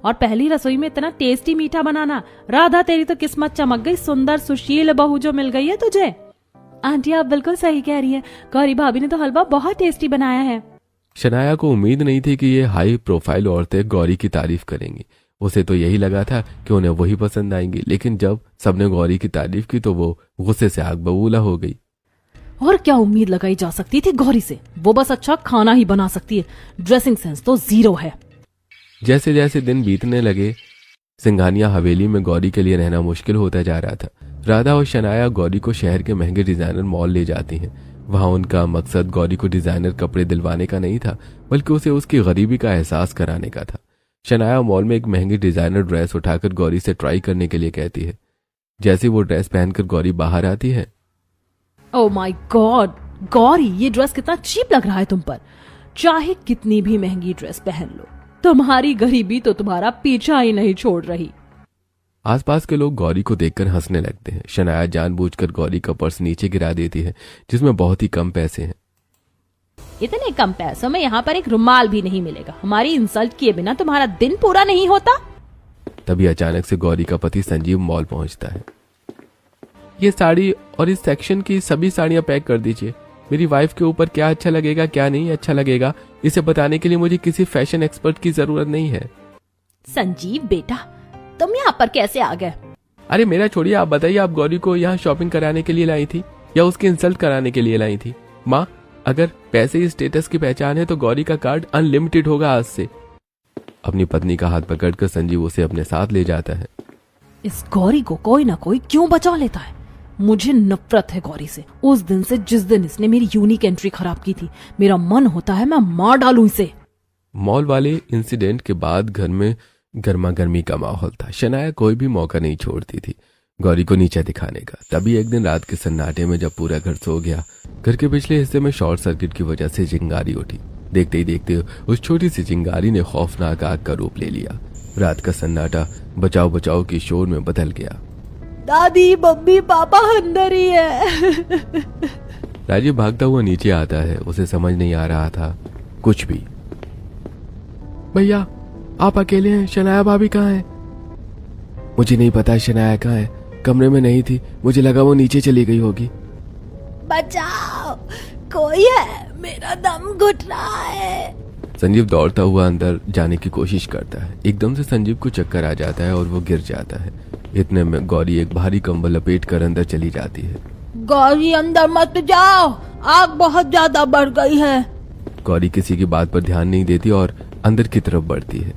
और पहली रसोई में इतना टेस्टी मीठा बनाना। राधा तेरी तो किस्मत चमक गई, सुंदर सुशील बहू जो मिल गई है तुझे। आंटी आप बिल्कुल सही कह रही हैं, गौरी भाभी ने तो हलवा बहुत टेस्टी बनाया है। शनाया को उम्मीद नहीं थी कि ये हाई प्रोफाइल औरतें गौरी की तारीफ करेंगी। उसे तो यही लगा था कि उन्हें वही पसंद आएंगी, लेकिन जब सबने गौरी की तारीफ की तो वो गुस्से से आग बबूला हो गई। और क्या उम्मीद लगाई जा सकती थी गौरी से, वो बस अच्छा खाना ही बना सकती है, ड्रेसिंग सेंस तो जीरो है। जैसे जैसे दिन बीतने लगे सिंघानिया हवेली में गौरी के लिए रहना मुश्किल होता जा रहा था। राधा और शनाया गौरी को शहर के महंगे डिजाइनर मॉल ले जाती हैं। वहां उनका मकसद गौरी को डिजाइनर कपड़े दिलवाने का नहीं था, बल्कि उसे उसकी गरीबी का एहसास कराने का था। शनाया मॉल में एक महंगी डिजाइनर ड्रेस उठाकर गौरी से ट्राई करने के लिए कहती है। जैसे वो ड्रेस पहनकर गौरी बाहर आती है, ओह माय गॉड गौरी, ये ड्रेस कितना चीप लग रहा है तुम पर। चाहे कितनी भी महंगी ड्रेस पहन लो, तुम्हारी गरीबी तो तुम्हारा पीछा ही नहीं छोड़ रही। आसपास के लोग गौरी को देखकर हंसने लगते हैं। शनाया जानबूझकर गौरी का पर्स नीचे गिरा देती है, जिसमें बहुत ही कम पैसे हैं। इतने कम पैसों में यहाँ पर एक रुमाल भी नहीं मिलेगा, हमारी इंसल्ट किए बिना तुम्हारा दिन पूरा नहीं होता। तभी अचानक से गौरी का पति संजीव मॉल पहुंचता है। ये साड़ी और इस सेक्शन की सभी साड़ियां पैक कर दीजिए। मेरी वाइफ के ऊपर क्या अच्छा लगेगा क्या नहीं अच्छा लगेगा, इसे बताने के लिए मुझे किसी फैशन एक्सपर्ट की जरूरत नहीं है। संजीव बेटा, तुम यहाँ पर कैसे आ गए? अरे मेरा छोड़िए, आप बताइए, आप गौरी को यहाँ शॉपिंग कराने के लिए लाई थी या उसकी इंसल्ट कराने के लिए लाई थी? माँ, अगर पैसे ही स्टेटस की पहचान है तो गौरी का कार्ड अनलिमिटेड होगा आज से। अपनी पत्नी का हाथ पकड़कर संजीव उसे अपने साथ ले जाता है। इस गौरी को कोई ना कोई क्यों बचा लेता है? मुझे नफरत है गौरी से। उस दिन से जिस दिन इसने मेरी यूनिक एंट्री खराब की थी, मेरा मन होता है मैं मार डालूं इसे। मॉल वाले इंसिडेंट के बाद घर में गर्मा गर्मी का माहौल था। शनाया कोई भी मौका नहीं छोड़ती थी गौरी को नीचे दिखाने का। तभी एक दिन रात के सन्नाटे में जब पूरा घर सो गया, घर के पिछले हिस्से में शॉर्ट सर्किट की वजह से चिंगारी उठी। देखते ही देखते उस छोटी सी चिंगारी ने खौफनाक आग का रूप ले लिया। रात का सन्नाटा बचाओ बचाओ की शोर में बदल गया। दादी, मम्मी, पापा अंदर ही है। राजीव भागता हुआ नीचे आता है। उसे समझ नहीं आ रहा था कुछ भी। भैया, आप अकेले हैं? शनाया भाभी कहाँ है? मुझे नहीं पता शनाया कहाँ है, कमरे में नहीं थी, मुझे लगा वो नीचे चली गई होगी। बचाओ, कोई है, मेरा दम घुट रहा है। संजीव दौड़ता हुआ अंदर जाने की कोशिश करता है। एकदम से संजीव को चक्कर आ जाता है और वो गिर जाता है। इतने में गौरी एक भारी कंबल लपेट कर अंदर चली जाती है। गौरी अंदर मत जाओ, आग बहुत ज्यादा बढ़ गई है। गौरी किसी की बात पर ध्यान नहीं देती और अंदर की तरफ बढ़ती है।